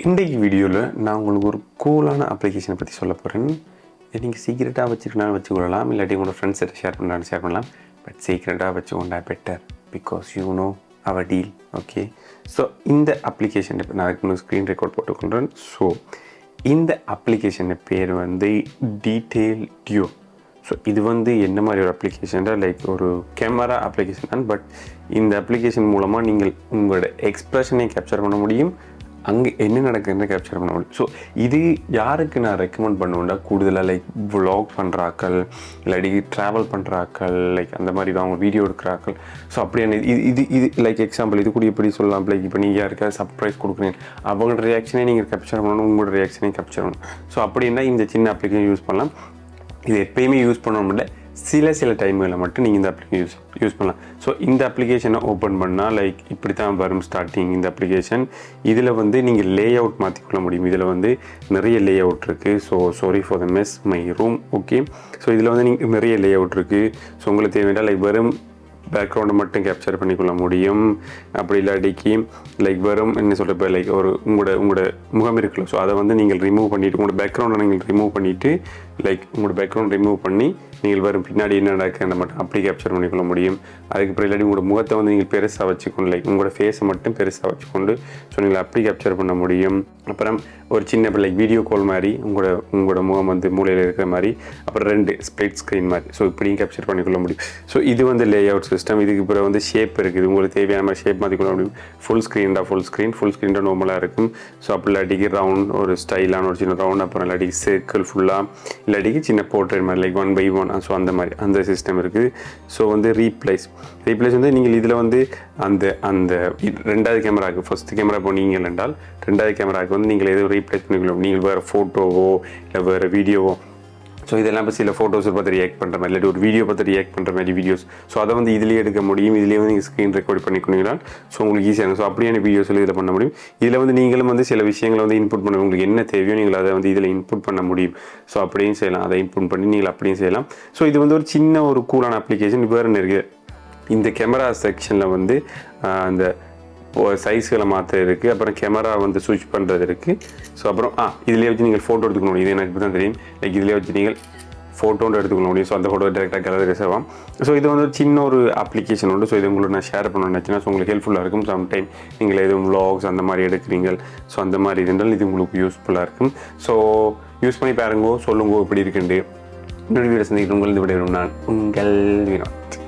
இன்றைக்கு வீடியோவில் நான் உங்களுக்கு ஒரு கூலான அப்ளிகேஷனை பற்றி சொல்ல போகிறேன். நீங்கள் சீக்கிரட்டாக வச்சுக்கணும்னு வச்சுக்கொள்ளலாம், இல்லாட்டி உங்களோட ஃப்ரெண்ட்ஸ்கிட்ட ஷேர் பண்ணலாம். பட் சீக்கிரட்டாக வச்சுக்கொண்டா better, because you know our deal. Okay, so இந்த அப்ளிகேஷன் இப்போ நான் ஸ்க்ரீன் ரெக்கார்ட் போட்டுக்கொள்கிறேன். ஸோ இந்த அப்ளிகேஷன் பேர் வந்து டீட்டெயில் டியூ. ஸோ இது வந்து என்ன மாதிரி ஒரு அப்ளிகேஷன், லைக் ஒரு கேமரா அப்ளிகேஷன் தான். பட் இந்த அப்ளிகேஷன் மூலமாக நீங்கள் உங்களோட எக்ஸ்ப்ரெஷனை கேப்சர் பண்ண முடியும், அங்கே என்ன நடக்குதுன்னு கேப்சர் பண்ண முடியும். ஸோ இது யாருக்கு நான் ரெக்கமெண்ட் பண்ணுவேன்டா, கூடுதலாக லைக் வ்ளாக் பண்ணுறாக்கள், இல்லாட்டி ட்ராவல் பண்ணுறாக்கள், லைக் அந்த மாதிரி அவங்க வீடியோ எடுக்கிறாக்கள். ஸோ அப்படியான இது லைக் எக்ஸாம்பிள் இது கூட எப்படி சொல்லலாம், லைக் இப்போ நீங்கள் யாருக்காவது சர்ப்ரைஸ் கொடுக்குறீங்க, அவங்களோட ரியாக்ஷனே நீங்கள் கேப்சர் பண்ணணும், உங்களோட ரியாக்ஷனே கேப்சர் பண்ணணும். ஸோ அப்படின்னா இந்த சின்ன அப்ளிகேஷன் யூஸ் பண்ணலாம். இது எப்பயுமே யூஸ் பண்ண முடியல, சில டைம்களில் மட்டும் நீங்கள் இந்த அப்ளிகேஷன் யூஸ் பண்ணலாம். ஸோ இந்த அப்ளிகேஷனை ஓப்பன் பண்ணால் லைக் இப்படி தான் வரும் ஸ்டார்டிங் இந்த அப்ளிகேஷன். இதில் வந்து நீங்கள் லே அவுட் மாற்றிக்கொள்ள முடியும். இதில் வந்து நிறைய லே அவுட் இருக்குது. So sorry for the mess my room. Okay, so இதில் வந்து நீங்கள் நிறைய லே அவுட் இருக்குது. ஸோ உங்களுக்கு தேவையான லைக் வெறும் பேக்ரவுண்டை மட்டும் கேப்சர் பண்ணிக்கொள்ள முடியும். அப்படி இல்லாட்டிக்கு லைக் வெறும் என்ன சொல்கிறப்ப லைக் ஒரு உங்களோட முகம் இருக்குல்ல, ஸோ அதை வந்து நீங்கள் ரிமூவ் பண்ணிவிட்டு உங்களோட பேக்ரவுண்டை நீங்கள் ரிமூவ் பண்ணிவிட்டு லைக் உங்களோட பேக்ரவுண்ட் ரிமூவ் பண்ணி நீங்கள் வரும் பின்னாடி என்ன நடக்குது மட்டும் அப்படி கேப்சர் பண்ணிக்கொள்ள முடியும். அதுக்கப்புறம் இல்லாட்டி உங்களோட முகத்தை வந்து நீங்கள் பெருசாக வச்சுக்கொண்டு லைக் உங்களோட ஃபேஸை மட்டும் பெருசாக வச்சுக்கொண்டு ஸோ நீங்கள் அப்படி கேப்சர் பண்ண முடியும். அப்புறம் ஒரு சின்ன லைக் வீடியோ கால் மாதிரி உங்களோட முகம் வந்து மூலையில் இருக்கிற மாதிரி, அப்புறம் 2 ஸ்ப்ளிட் ஸ்க்ரீன் மாதிரி, ஸோ இப்படியும் கேப்சர் பண்ணிக்கொள்ள முடியும். ஸோ இது வந்து லே அவுட் சிஸ்டம். இதுக்கு அப்புறம் வந்து ஷேப் இருக்குது, உங்களுக்கு தேவையான மாதிரி ஷேப் மாற்றிக்கொள்ள முடியும். ஃபுல் ஸ்க்ரீன் நார்மலாக இருக்கும். ஸோ அப்படி இல்லாட்டிக்கு ரவுண்ட் ஒரு ஸ்டைலான ஒரு சின்ன ரவுண்ட், அப்புறம் இல்லாட்டிக்கு சர்க்கிள் ஃபுல்லாக, இல்லாட்டிக்கு சின்ன போர்ட்ரேட் மாதிரி லைக் 1 by 1. ஸோ அந்த மாதிரி அந்த சிஸ்டம் இருக்குது. ஸோ வந்து ரீப்ளேஸ் வந்து நீங்கள் இதில் வந்து அந்த 2வது கேமராவுக்கு ஃபஸ்ட்டு கேமரா போனீங்க என்றால் 2வது கேமராவுக்கு வந்து நீங்கள் எதுவும் ரீப்ளேஸ் பண்ணிக்கலாம். நீங்கள் வேறு ஃபோட்டோவோ இல்லை வேறு வீடியோவோ, ஸோ இதெல்லாம் இப்போ சில ஃபோட்டோஸை பார்த்து ரியாக்ட் பண்ணுற மாதிரி, இல்லாட்டி ஒரு வீடியோ பார்த்து ரியாக்ட் பண்ணுற மாதிரி வீடியோஸ், ஸோ அதை வந்து இதிலே எடுக்க முடியும். இதிலே வந்து நீங்கள் ஸ்க்ரீன் ரெக்கார்ட் பண்ணிக்கொண்டீங்கன்னா ஸோ உங்களுக்கு ஈஸியாக இருக்கும். ஸோ அப்படியான வீடியோஸ் இதில் பண்ண முடியும். இதில் வந்து நீங்களும் வந்து சில விஷயங்களை வந்து இன்புட் பண்ண, உங்களுக்கு என்ன தேவையோ நீங்கள் அதை வந்து இதில் இன்புட் பண்ண முடியும். ஸோ அப்படியும் செய்யலாம், அதை இன்புட் பண்ணி நீங்கள் அப்படியும் செய்யலாம். ஸோ இது வந்து ஒரு சின்ன ஒரு கூலான அப்ளிகேஷன். வேறு இருக்குது இந்த கேமரா செக்ஷனில் வந்து அந்த சைஸ்களை மாற்ற இருக்குது, அப்புறம் கேமரா வந்து ஸ்விட்ச் பண்ணுறது இருக்குது. ஸோ அப்புறம் இதிலே வச்சு நீங்கள் ஃபோட்டோ எடுத்துக்க முடியும். இது எனக்கு இப்போ தான் தெரியும். லைக் இதிலே வச்சு நீங்கள் ஃபோட்டோன்னு எடுத்துக்கொள்ள முடியும். ஸோ அந்த ஃபோட்டோ டேரெக்டாக கேலரி ரிசர்வ் ஆகும். ஸோ இது வந்து ஒரு சின்ன ஒரு அப்ளிகேஷன் உண்டு. ஸோ இது உங்களுக்கு நான் ஷேர் பண்ணணும்னு நினச்சினா ஸோ உங்களுக்கு ஹெல்ப்ஃபுல்லாக இருக்கும். சம்டைம் நீங்கள் எதுவும் vlogs அந்த மாதிரி எடுக்கிறீங்க, ஸோ அந்த மாதிரி இருந்தாலும் இது உங்களுக்கு யூஸ்ஃபுல்லாக இருக்கும். ஸோ யூஸ் பண்ணி பாருங்கோ, சொல்லுங்கோ எப்படி இருக்குண்டு. இன்னொரு வீடியோ சந்திக்கிறேன். உங்கள் விடையிலும் நான் உங்கள் வினோத்.